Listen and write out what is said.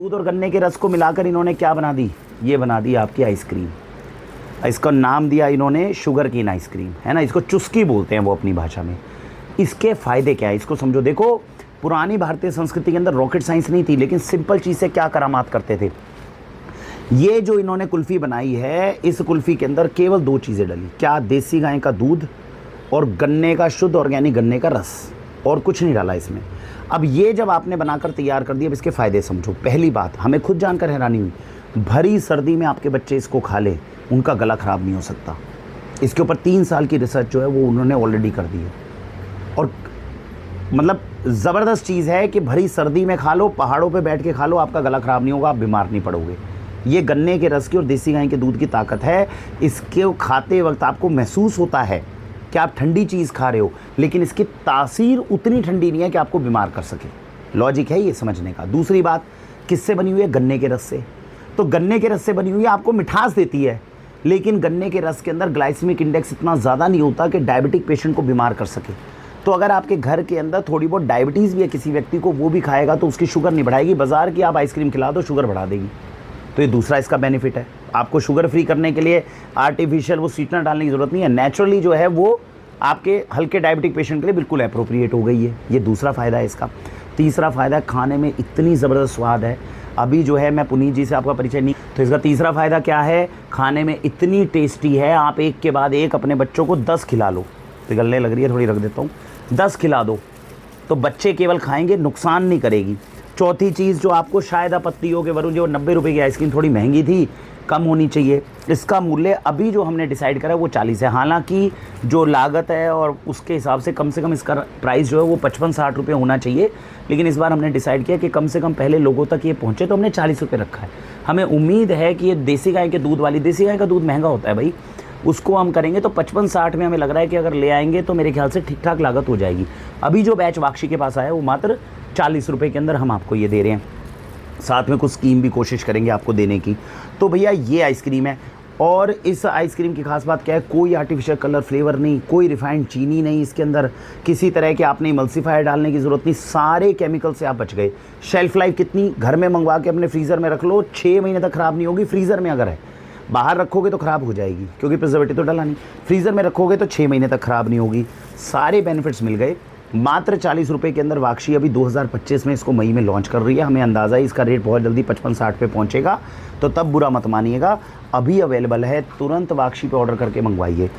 दूध और गन्ने के रस को मिलाकर इन्होंने क्या बना दी, ये बना दी आपकी आइसक्रीम। इसका नाम दिया इन्होंने शुगर केन आइसक्रीम, है ना। इसको चुस्की बोलते हैं वो अपनी भाषा में। इसके फ़ायदे क्या है इसको समझो। देखो, पुरानी भारतीय संस्कृति के अंदर रॉकेट साइंस नहीं थी, लेकिन सिंपल चीज़ से क्या करामात करते थे। ये जो इन्होंने कुल्फ़ी बनाई है, इस कुल्फ़ी के अंदर केवल 2 चीज़ें डली। क्या? देसी गाय का दूध और गन्ने का शुद्ध ऑर्गेनिक गन्ने का रस, और कुछ नहीं डाला इसमें। अब ये जब आपने बनाकर तैयार कर दिया, अब इसके फ़ायदे समझो। पहली बात, हमें खुद जानकर हैरानी हुई, भरी सर्दी में आपके बच्चे इसको खा लें, उनका गला ख़राब नहीं हो सकता। इसके ऊपर 3 साल की रिसर्च जो है वो उन्होंने ऑलरेडी कर दी है, और मतलब ज़बरदस्त चीज़ है कि भरी सर्दी में खा लो, पहाड़ों पे बैठ के खा लो, आपका गला ख़राब नहीं होगा, आप बीमार नहीं पड़ोगे। ये गन्ने के रस की और देसी गाय के दूध की ताकत है। इसके खाते वक्त आपको महसूस होता है कि आप ठंडी चीज़ खा रहे हो, लेकिन इसकी तासीर उतनी ठंडी नहीं है कि आपको बीमार कर सके। लॉजिक है ये समझने का। दूसरी बात, किससे बनी हुई है? गन्ने के रस से। तो गन्ने के रस से बनी हुई आपको मिठास देती है, लेकिन गन्ने के रस के अंदर ग्लाइसेमिक इंडेक्स इतना ज़्यादा नहीं होता कि डायबिटिक पेशेंट को बीमार कर सके। तो अगर आपके घर के अंदर थोड़ी बहुत डायबिटीज़ भी है किसी व्यक्ति को, वो भी खाएगा तो उसकी शुगर नहीं बढ़ाएगी। बाज़ार की आप आइसक्रीम खिला दो, शुगर बढ़ा देगी। तो ये दूसरा इसका बेनिफिट है। आपको शुगर फ्री करने के लिए आर्टिफिशियल वो स्वीटनर डालने की ज़रूरत नहीं है। नेचुरली जो है वो आपके हल्के डायबिटिक पेशेंट के लिए बिल्कुल अप्रोप्रिएट हो गई है। ये दूसरा फ़ायदा है इसका। तीसरा फ़ायदा, खाने में इतनी ज़बरदस्त स्वाद है। अभी जो है मैं पुनीत जी से आपका परिचय नहीं, तो इसका तीसरा फ़ायदा क्या है? खाने में इतनी टेस्टी है, आप एक के बाद एक अपने बच्चों को 10 खिला लो। पिघलने लग रही है, थोड़ी रख देता हूँ। 10 खिला दो तो बच्चे केवल खाएंगे, नुकसान नहीं करेगी। चौथी चीज़ जो आपको शायद आपत्ति हो कि वरुण जो 90 रुपये की आइसक्रीम थोड़ी महंगी थी, कम होनी चाहिए। इसका मूल्य अभी जो हमने डिसाइड करा वो 40 है। हालांकि जो लागत है और उसके हिसाब से कम इसका प्राइस जो है वो 55-60 रुपये होना चाहिए, लेकिन इस बार हमने डिसाइड किया कि कम से कम पहले लोगों तक ये पहुँचे, तो हमने 40 रुपये रखा है। हमें उम्मीद है कि ये देसी गाय के दूध वाली, देसी गाय का दूध महंगा होता है भाई, उसको हम करेंगे तो 55-60 में हमें लग रहा है कि अगर ले आएंगे तो मेरे ख्याल से ठीक ठाक लागत हो जाएगी। अभी जो बैच वाक्षी के पास आया वो मात्र 40 रुपये के अंदर हम आपको ये दे रहे हैं। साथ में कुछ स्कीम भी कोशिश करेंगे आपको देने की। तो भैया ये आइसक्रीम है, और इस आइसक्रीम की खास बात क्या है? कोई आर्टिफिशियल कलर फ्लेवर नहीं, कोई रिफाइंड चीनी नहीं इसके अंदर, किसी तरह के आपने इमल्सिफायर डालने की ज़रूरत नहीं, सारे केमिकल से आप बच गए। शेल्फ़ लाइफ कितनी? घर में मंगवा के अपने फ्रीज़र में रख लो, 6 महीने तक ख़राब नहीं होगी। फ्रीज़र में अगर है, बाहर रखोगे तो ख़राब हो जाएगी क्योंकि प्रिजर्वेटिव तो डाला नहीं। फ्रीज़र में रखोगे तो 6 महीने तक ख़राब नहीं होगी। सारे बेनिफिट्स मिल गए मात्र 40 रुपये के अंदर। वाक्षी अभी 2025 में इसको मई में लॉन्च कर रही है। हमें अंदाज़ा है इसका रेट बहुत जल्दी 55-60 पे पहुंचेगा, तो तब बुरा मत मानिएगा। अभी अवेलेबल है, तुरंत वाक्षी पे ऑर्डर करके मंगवाइए।